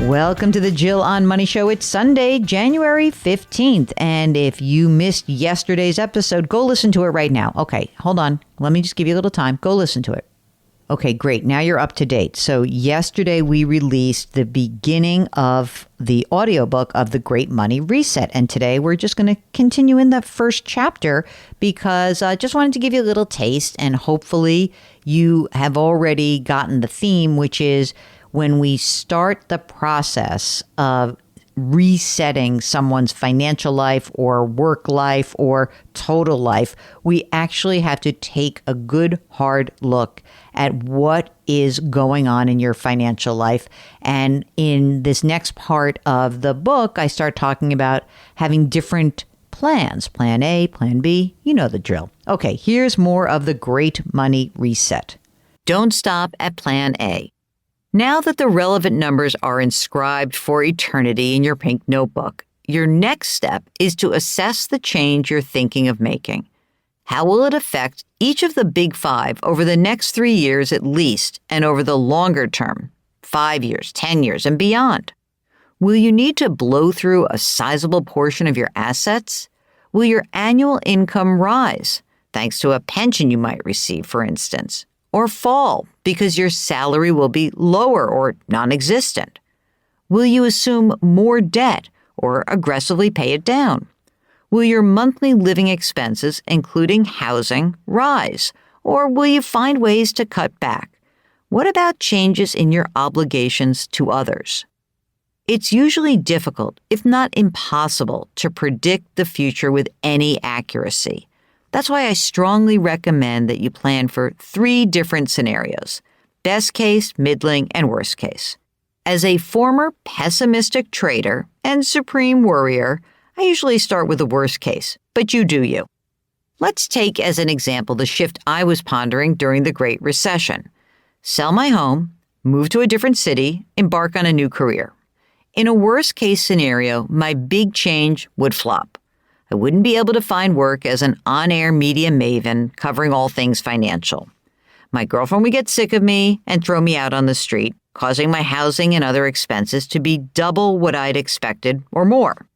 Welcome to the Jill on Money Show. It's Sunday, January 15th. And if you missed yesterday's episode, go listen to it right now. Okay, hold on. Let me just give you a little time. Go listen to it. Okay, great. Now you're up to date. So yesterday we released the beginning of the audiobook of The Great Money Reset. And today we're just going to continue in the first chapter because I just wanted to give you a little taste, and hopefully you have already gotten the theme, which is when we start the process of resetting someone's financial life or work life or total life, we actually have to take a good hard look at what is going on in your financial life. And in this next part of the book, I start talking about having different plans. Plan A, Plan B, you know the drill. Okay, here's more of the Great Money Reset. Don't stop at Plan A. Now that the relevant numbers are inscribed for eternity in your pink notebook, your next step is to assess the change you're thinking of making. How will it affect each of the big five over the next 3 years at least, and over the longer term, 5 years, 10 years, and beyond? Will you need to blow through a sizable portion of your assets? Will your annual income rise, thanks to a pension you might receive, for instance, or fall because your salary will be lower or non-existent? Will you assume more debt or aggressively pay it down? Will your monthly living expenses, including housing, rise, or will you find ways to cut back? What about changes in your obligations to others? It's usually difficult, if not impossible, to predict the future with any accuracy. That's why I strongly recommend that you plan for 3 different scenarios: best case, middling, and worst case. As a former pessimistic trader and supreme worrier, I usually start with the worst case, but you do you. Let's take as an example the shift I was pondering during the Great Recession. Sell my home, move to a different city, embark on a new career. In a worst case scenario, my big change would flop. I wouldn't be able to find work as an on-air media maven covering all things financial. My girlfriend would get sick of me and throw me out on the street, causing my housing and other expenses to be double what I'd expected or more.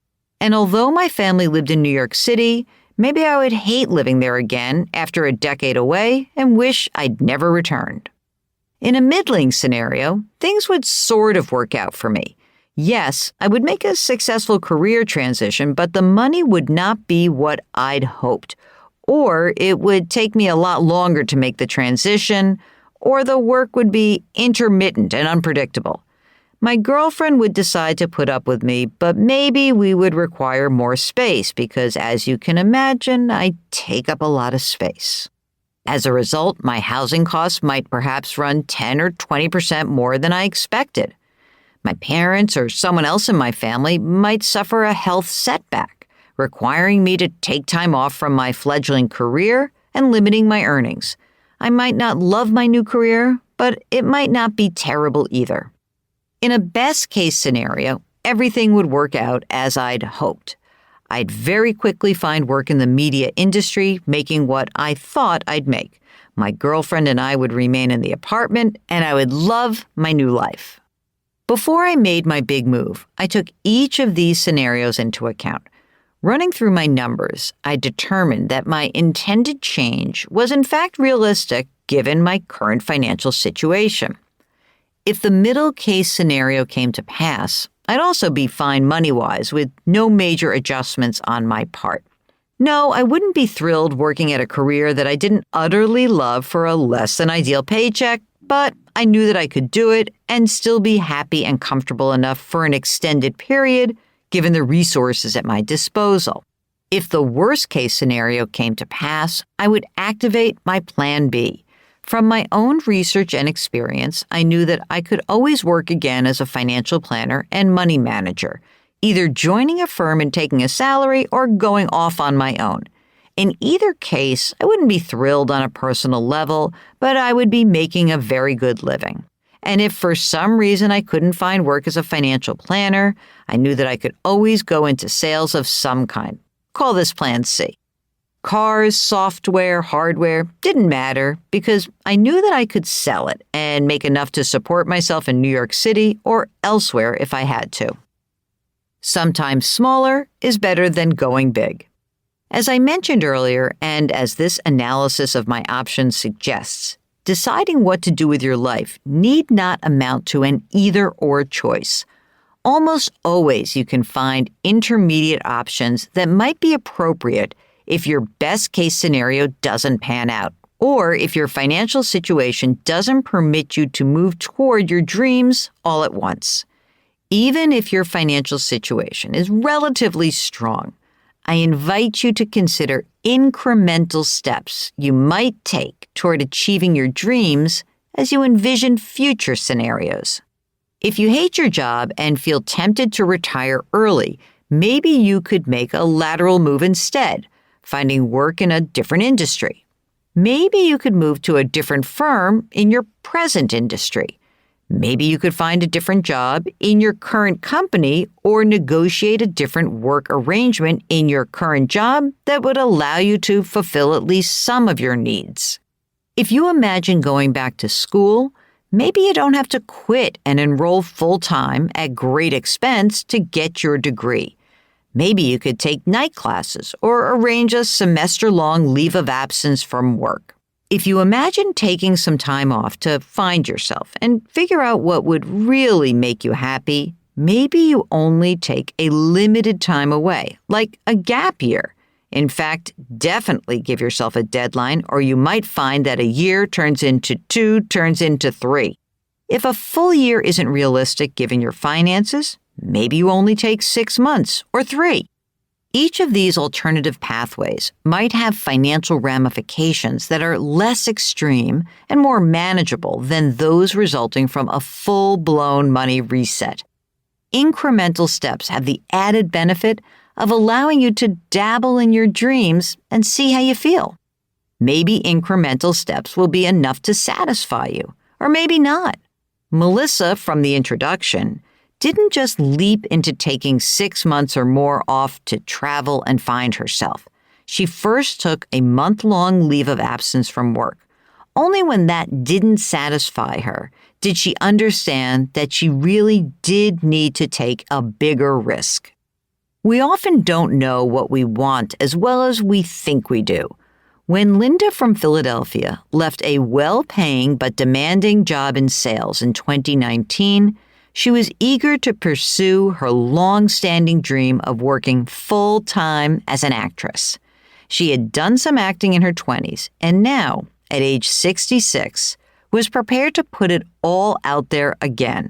And although my family lived in New York City, maybe I would hate living there again after a decade away and wish I'd never returned. In a middling scenario, things would sort of work out for me. Yes, I would make a successful career transition, but the money would not be what I'd hoped. Or it would take me a lot longer to make the transition, or the work would be intermittent and unpredictable. My girlfriend would decide to put up with me, but maybe we would require more space because, as you can imagine, I take up a lot of space. As a result, my housing costs might perhaps run 10 or 20% more than I expected. My parents or someone else in my family might suffer a health setback, requiring me to take time off from my fledgling career and limiting my earnings. I might not love my new career, but it might not be terrible either. In a best-case scenario, everything would work out as I'd hoped. I'd very quickly find work in the media industry, making what I thought I'd make. My girlfriend and I would remain in the apartment, and I would love my new life. Before I made my big move, I took each of these scenarios into account. Running through my numbers, I determined that my intended change was in fact realistic given my current financial situation. If the middle case scenario came to pass, I'd also be fine money-wise with no major adjustments on my part. No, I wouldn't be thrilled working at a career that I didn't utterly love for a less than ideal paycheck, but I knew that I could do it and still be happy and comfortable enough for an extended period, given the resources at my disposal. If the worst case scenario came to pass, I would activate my Plan B. From my own research and experience, I knew that I could always work again as a financial planner and money manager, either joining a firm and taking a salary or going off on my own. In either case, I wouldn't be thrilled on a personal level, but I would be making a very good living. And if for some reason I couldn't find work as a financial planner, I knew that I could always go into sales of some kind. Call this Plan C. Cars, software, hardware, didn't matter because I knew that I could sell it and make enough to support myself in New York City or elsewhere if I had to. Sometimes smaller is better than going big. As I mentioned earlier, and as this analysis of my options suggests, deciding what to do with your life need not amount to an either-or choice. Almost always you can find intermediate options that might be appropriate if your best-case scenario doesn't pan out, or if your financial situation doesn't permit you to move toward your dreams all at once. Even if your financial situation is relatively strong, I invite you to consider incremental steps you might take toward achieving your dreams as you envision future scenarios. If you hate your job and feel tempted to retire early, maybe you could make a lateral move instead, finding work in a different industry. Maybe you could move to a different firm in your present industry. Maybe you could find a different job in your current company or negotiate a different work arrangement in your current job that would allow you to fulfill at least some of your needs. If you imagine going back to school, maybe you don't have to quit and enroll full-time at great expense to get your degree. Maybe you could take night classes or arrange a semester-long leave of absence from work. If you imagine taking some time off to find yourself and figure out what would really make you happy, maybe you only take a limited time away, like a gap year. In fact, definitely give yourself a deadline, or you might find that a year turns into 2, turns into 3. If a full year isn't realistic given your finances, maybe you only take 6 months or 3. Each of these alternative pathways might have financial ramifications that are less extreme and more manageable than those resulting from a full-blown money reset. Incremental steps have the added benefit of allowing you to dabble in your dreams and see how you feel. Maybe incremental steps will be enough to satisfy you, or maybe not. Melissa, from the introduction, didn't just leap into taking 6 months or more off to travel and find herself. She first took a month-long leave of absence from work. Only when that didn't satisfy her did she understand that she really did need to take a bigger risk. We often don't know what we want as well as we think we do. When Linda from Philadelphia left a well-paying but demanding job in sales in 2019, she was eager to pursue her long-standing dream of working full-time as an actress. She had done some acting in her 20s, and now, at age 66, was prepared to put it all out there again.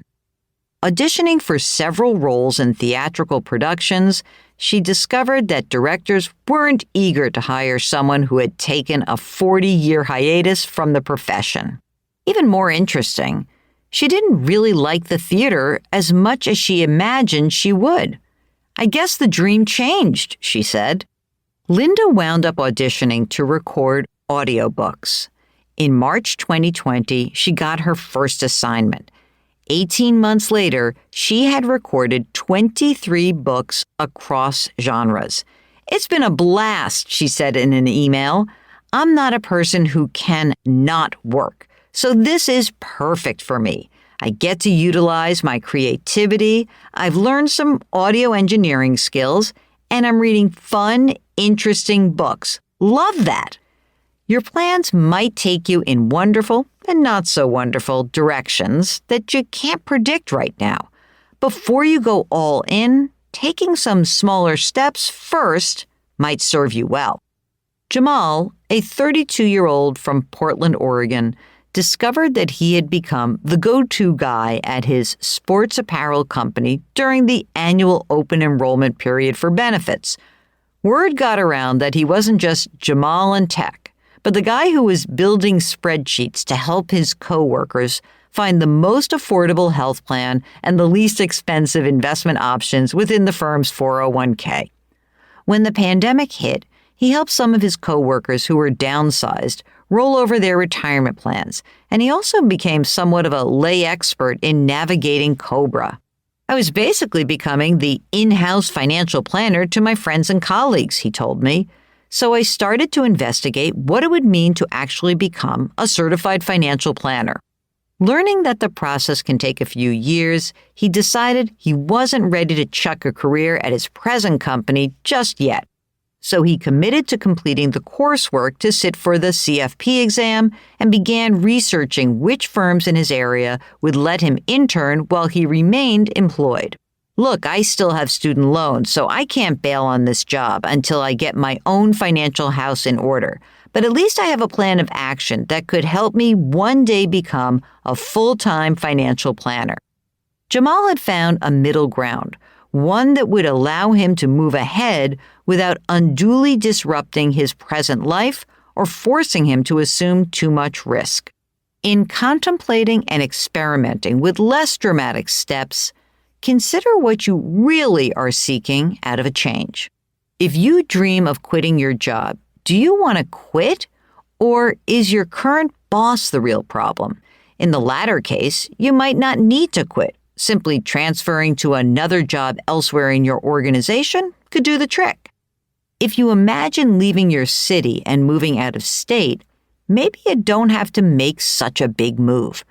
Auditioning for several roles in theatrical productions, she discovered that directors weren't eager to hire someone who had taken a 40-year hiatus from the profession. Even more interesting, she didn't really like the theater as much as she imagined she would. "I guess the dream changed," she said. Linda wound up auditioning to record audiobooks. In March 2020, she got her first assignment. 18 months later, she had recorded 23 books across genres. "It's been a blast," she said in an email. "I'm not a person who can not work, so this is perfect for me. I get to utilize my creativity, I've learned some audio engineering skills, and I'm reading fun, interesting books. Love that." Your plans might take you in wonderful and not so wonderful directions that you can't predict right now. Before you go all in, taking some smaller steps first might serve you well. Jamal, a 32-year-old from Portland, Oregon, discovered that he had become the go-to guy at his sports apparel company during the annual open enrollment period for benefits. Word got around that he wasn't just Jamal in tech, but the guy who was building spreadsheets to help his coworkers find the most affordable health plan and the least expensive investment options within the firm's 401k. When the pandemic hit, he helped some of his coworkers who were downsized roll over their retirement plans, and he also became somewhat of a lay expert in navigating COBRA. "I was basically becoming the in-house financial planner to my friends and colleagues," he told me. So I started to investigate what it would mean to actually become a certified financial planner. Learning that the process can take a few years, he decided he wasn't ready to chuck a career at his present company just yet. So he committed to completing the coursework to sit for the CFP exam and began researching which firms in his area would let him intern while he remained employed. Look, I still have student loans, so I can't bail on this job until I get my own financial house in order. But at least I have a plan of action that could help me one day become a full-time financial planner. Jamal had found a middle ground, one that would allow him to move ahead without unduly disrupting his present life or forcing him to assume too much risk. In contemplating and experimenting with less dramatic steps, consider what you really are seeking out of a change. If you dream of quitting your job, do you want to quit, or is your current boss the real problem? In the latter case, you might not need to quit. Simply transferring to another job elsewhere in your organization could do the trick. If you imagine leaving your city and moving out of state, maybe you don't have to make such a big move.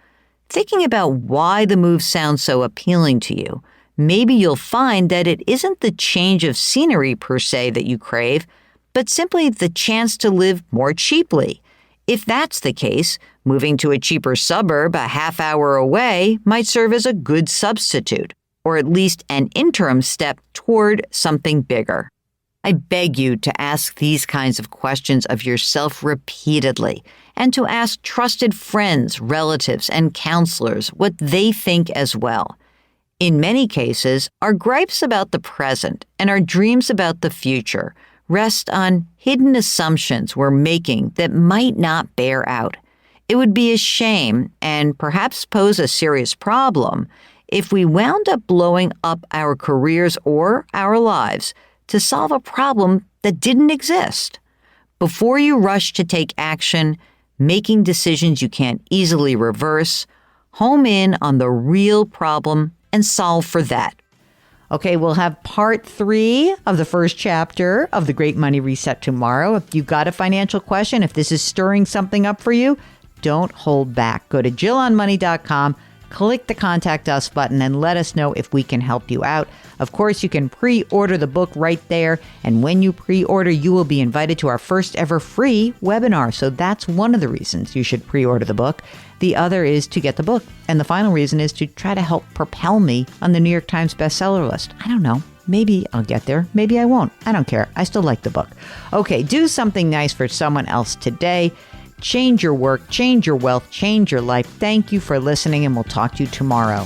Thinking about why the move sounds so appealing to you, maybe you'll find that it isn't the change of scenery per se that you crave, but simply the chance to live more cheaply. If that's the case, moving to a cheaper suburb a half hour away might serve as a good substitute, or at least an interim step toward something bigger. I beg you to ask these kinds of questions of yourself repeatedly, and to ask trusted friends, relatives, and counselors what they think as well. In many cases, our gripes about the present and our dreams about the future rest on hidden assumptions we're making that might not bear out. It would be a shame, and perhaps pose a serious problem, if we wound up blowing up our careers or our lives to solve a problem that didn't exist. Before you rush to take action, making decisions you can't easily reverse, home in on the real problem and solve for that. Okay, we'll have part 3 of the first chapter of The Great Money Reset tomorrow. If you've got a financial question, if this is stirring something up for you, don't hold back. Go to JillOnMoney.com, click the Contact Us button, and let us know if we can help you out. Of course, you can pre-order the book right there, and when you pre-order, you will be invited to our first ever free webinar. So that's one of the reasons you should pre-order the book. The other is to get the book. And the final reason is to try to help propel me on the New York Times bestseller list. I don't know. Maybe I'll get there. Maybe I won't. I don't care. I still like the book. Okay, do something nice for someone else today. Change your work, change your wealth, change your life. Thank you for listening, and we'll talk to you tomorrow.